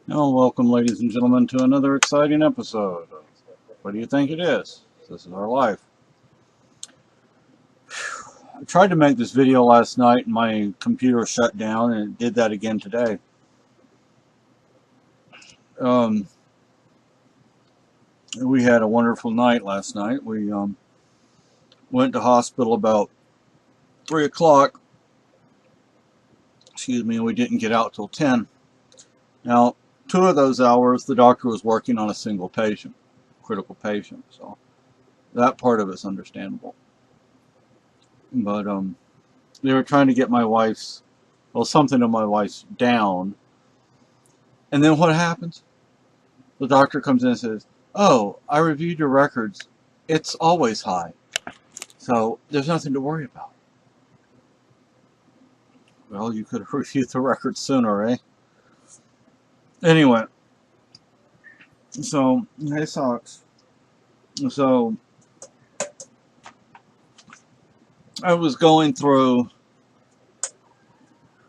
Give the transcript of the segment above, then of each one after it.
Well, welcome, ladies and gentlemen, to another exciting episode. What do you think it is? This is our life. I tried to make this video last night and my computer shut down, and it did that again today. Um, we had a wonderful night last night. We went to hospital about 3 o'clock. Excuse me, and we didn't get out till 10. Now, 2 of those hours, the doctor was working on a single patient, critical patient. So that part of it's understandable. But they were trying to get my wife's, well, something of my wife's down. And then what happens? The doctor comes in and says, "Oh, I reviewed your records. It's always high. So there's nothing to worry about." Well, you could have reviewed the records sooner, eh? Anyway, so, hey, Socks. So, I was going through,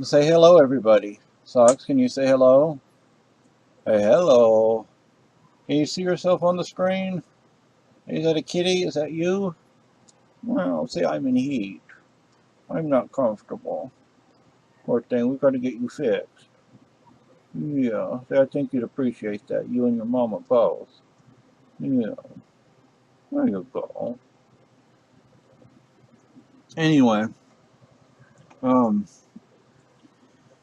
say hello, everybody. Socks, can you say hello? Hey, hello. Can you see yourself on the screen? Is that a kitty? Is that you? Well, see, I'm in heat. I'm not comfortable. Poor thing, we've got to get you fixed. Yeah, I think you'd appreciate that. You and your mama both. Yeah, there you go. Anyway, um,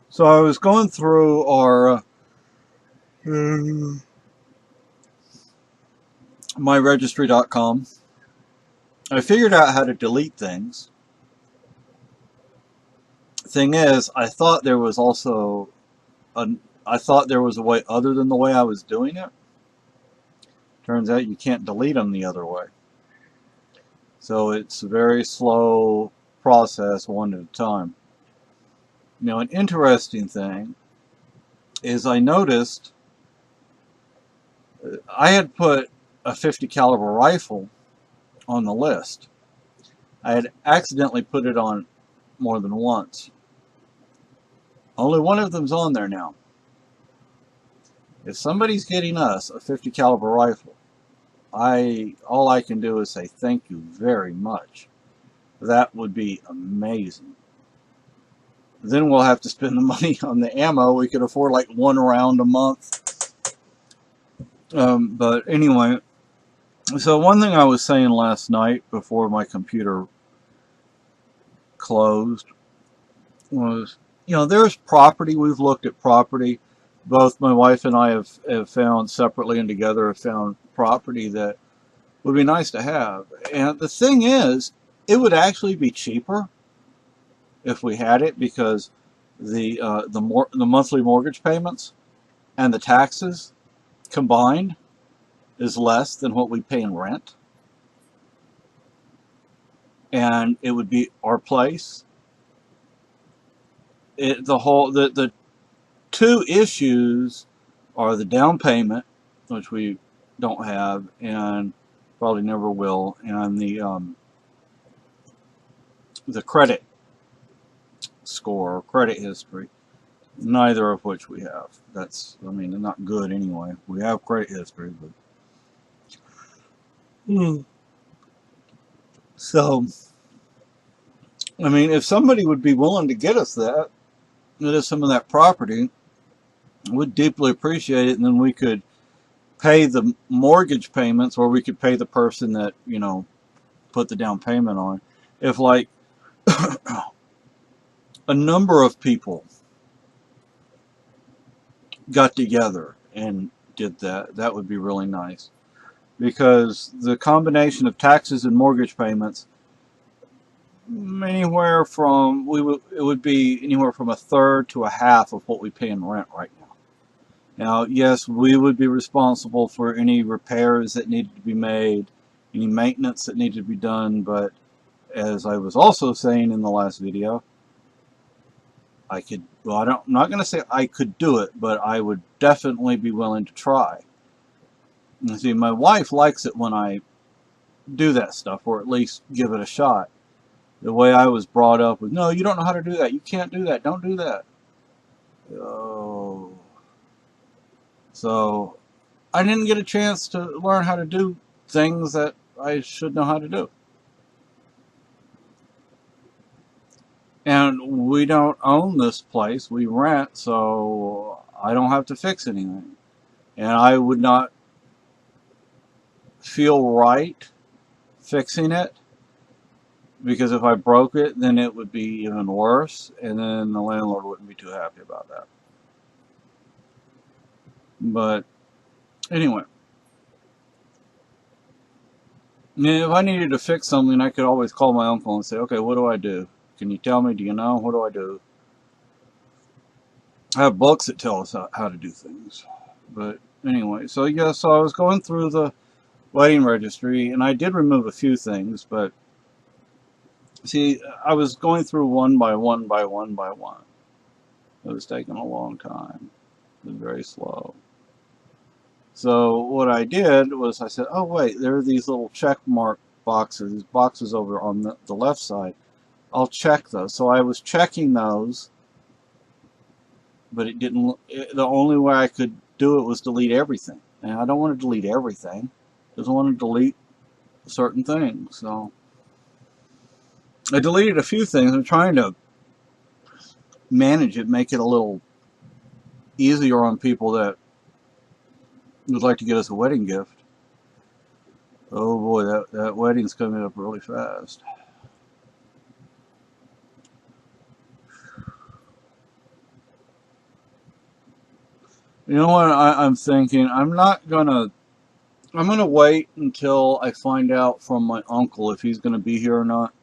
so I was going through our myregistry.com. I figured out how to delete things. Thing is, I thought there was also I thought there was a way other than the way I was doing it. Turns out you can't delete them the other way. So it's a very slow process, one at a time. Now, an interesting thing is I noticed I had put a 50 caliber rifle on the list. I had accidentally put it on more than once. Only one of them's on there now. If somebody's getting us a 50 caliber rifle, all I can do is say thank you very much. That would be amazing. Then we'll have to spend the money on the ammo. We could afford like one round a month. But anyway, so one thing I was saying last night before my computer closed was, there's property. We've looked at property. Both my wife and I have found separately and together have found property that would be nice to have. And the thing is, it would actually be cheaper if we had it because the monthly mortgage payments and the taxes combined is less than what we pay in rent. And it would be our place. The two issues are the down payment, which we don't have and probably never will, and the credit score or credit history, neither of which we have. They're not good anyway. We have credit history, but so if somebody would be willing to get us that is some of that property, we'd deeply appreciate it, and then we could pay the mortgage payments, or we could pay the person that put the down payment on. If like a number of people got together and did that, that would be really nice, because the combination of taxes and mortgage payments, it would be anywhere from a third to a half of what we pay in rent right now. Now, yes, we would be responsible for any repairs that needed to be made, any maintenance that needed to be done, but as I was also saying in the last video, I'm not going to say I could do it, but I would definitely be willing to try. And see, my wife likes it when I do that stuff, or at least give it a shot. The way I was brought up with, no, you don't know how to do that. You can't do that. Don't do that. Oh. So I didn't get a chance to learn how to do things that I should know how to do. And we don't own this place, we rent, so I don't have to fix anything. And I would not feel right fixing it, because if I broke it, then it would be even worse, and then the landlord wouldn't be too happy about that. But anyway, if I needed to fix something, I could always call my uncle and say, okay, what do I do? Can you tell me? Do you know? What do I do? I have books that tell us how to do things. But anyway, so yeah, so I was going through the wedding registry, and I did remove a few things, but see, I was going through one by one by one by one. It was taking a long time. It was very slow. So what I did was I said, oh wait, there are these little check mark boxes, these boxes over on the left side. I'll check those. So I was checking those, but it didn't. The only way I could do it was delete everything, and I don't want to delete everything. I just want to delete certain things. So I deleted a few things. I'm trying to manage it, make it a little easier on people that would like to get us a wedding gift. Oh boy, that wedding's coming up really fast. You know what I'm thinking? I'm gonna wait until I find out from my uncle if he's gonna be here or not,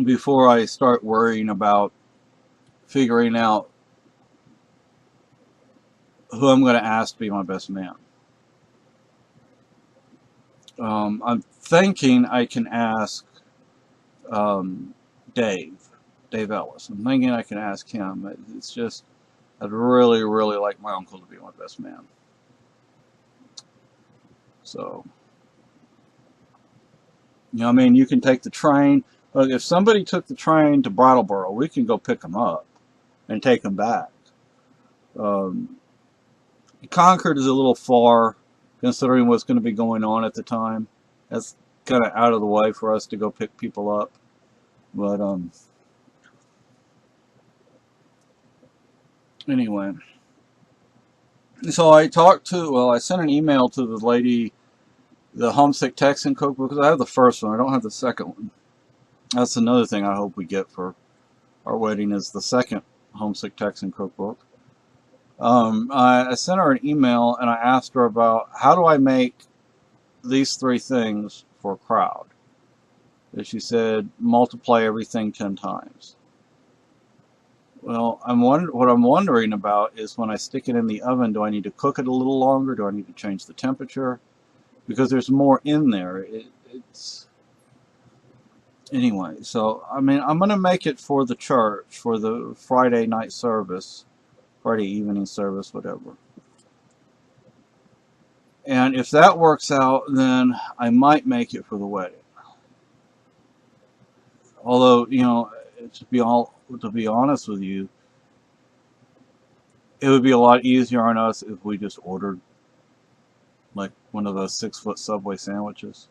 before I start worrying about figuring out who I'm gonna ask to be my best man. I'm thinking I can ask um, Dave Ellis. I'm thinking I can ask him. It's just, I'd really, really like my uncle to be my best man. So, you know, I mean, you can take the train. Look, if somebody took the train to Brattleboro, we can go pick them up and take them back. Um, Concord is a little far, considering what's going to be going on at the time. That's kind of out of the way for us to go pick people up. But anyway, so I sent an email to the lady, the Homesick Texan cookbook, because I have the first one. I don't have the second one. That's another thing I hope we get for our wedding, is the second Homesick Texan cookbook. I sent her an email and I asked her about how do I make these three things for a crowd. And she said, multiply everything 10 times. Well, what I'm wondering about is, when I stick it in the oven, do I need to cook it a little longer? Do I need to change the temperature? Because there's more in there. It's anyway. So I mean, I'm gonna make it for the church, for the Friday night service, Friday evening service, whatever. And if that works out, then I might make it for the wedding. Although, you know, to be honest with you, it would be a lot easier on us if we just ordered like one of those 6-foot Subway sandwiches.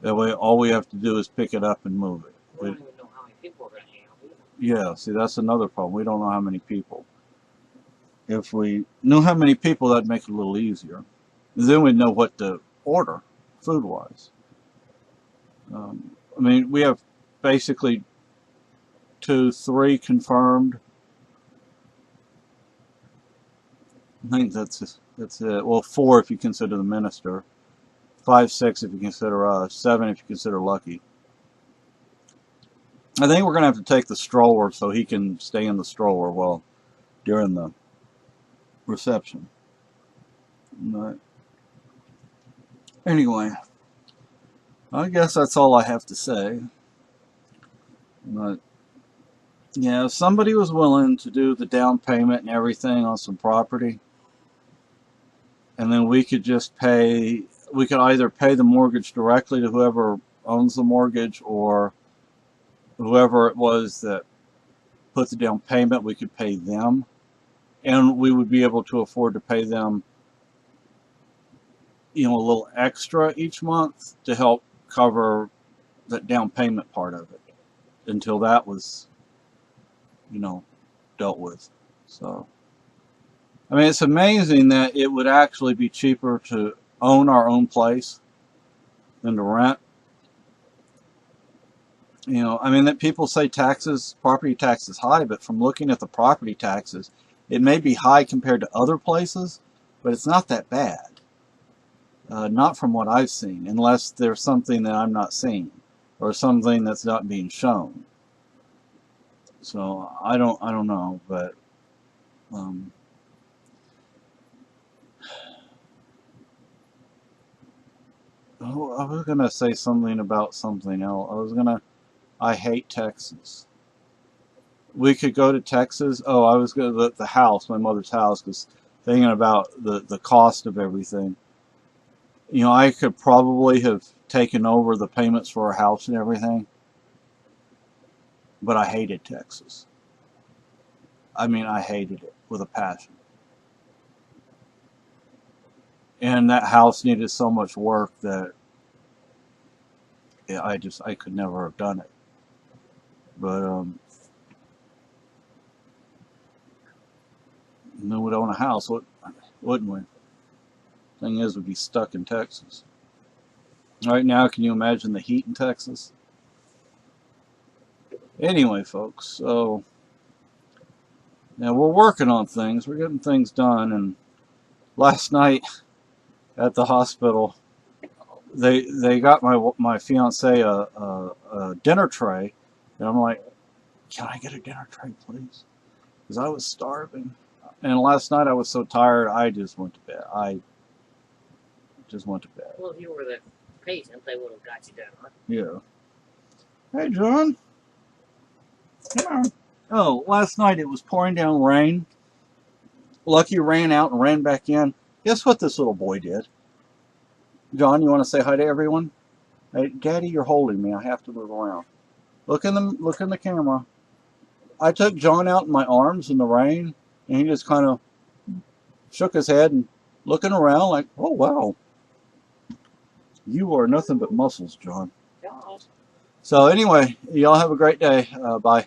That way, all we have to do is pick it up and move it. We don't even know how many people are going to hang out. Yeah, see, that's another problem. We don't know how many people. If we knew how many people, that'd make it a little easier. Then we'd know what to order, food-wise. I mean, we have basically 2, 3 confirmed. I think that's it. Well, 4 if you consider the minister. 5, 6 if you consider us. 7 if you consider Lucky. I think we're going to have to take the stroller so he can stay in the stroller during the reception. But anyway, I guess that's all I have to say. But yeah, if somebody was willing to do the down payment and everything on some property, and then we could just pay, we could either pay the mortgage directly to whoever owns the mortgage, or whoever it was that put the down payment, we could pay them. and we would be able to afford to pay them, a little extra each month to help cover that down payment part of it until that was, dealt with. So, I mean, it's amazing that it would actually be cheaper to own our own place than to rent. I mean, that people say property tax is high, but from looking at the property taxes, it may be high compared to other places, but it's not that bad. Not from what I've seen, unless there's something that I'm not seeing, or something that's not being shown. So I don't know, but I was gonna say something about something else. I hate Texas. We could go to Texas. Oh, I was going to the house, my mother's house, because thinking about the cost of everything. I could probably have taken over the payments for our house and everything, but I hated Texas. I mean, I hated it with a passion. And that house needed so much work that I could never have done it. But then we'd own a house, wouldn't we? Thing is, we'd be stuck in Texas. Right now, can you imagine the heat in Texas? Anyway, folks, so now we're working on things. We're getting things done. And last night at the hospital, they got my fiance a dinner tray, and I'm like, can I get a dinner tray, please? Because I was starving. And last night I was so tired, I just went to bed. Well, if you were the patient, they would have got you down. Yeah. Hey, John. Come on. Oh, last night it was pouring down rain. Lucky ran out and ran back in. Guess what this little boy did? John, you want to say hi to everyone? Hey, Daddy, you're holding me. I have to move around. Look in the camera. I took John out in my arms in the rain, and he just kind of shook his head and looking around like, oh, wow. You are nothing but muscles, John. So anyway, y'all have a great day. Bye.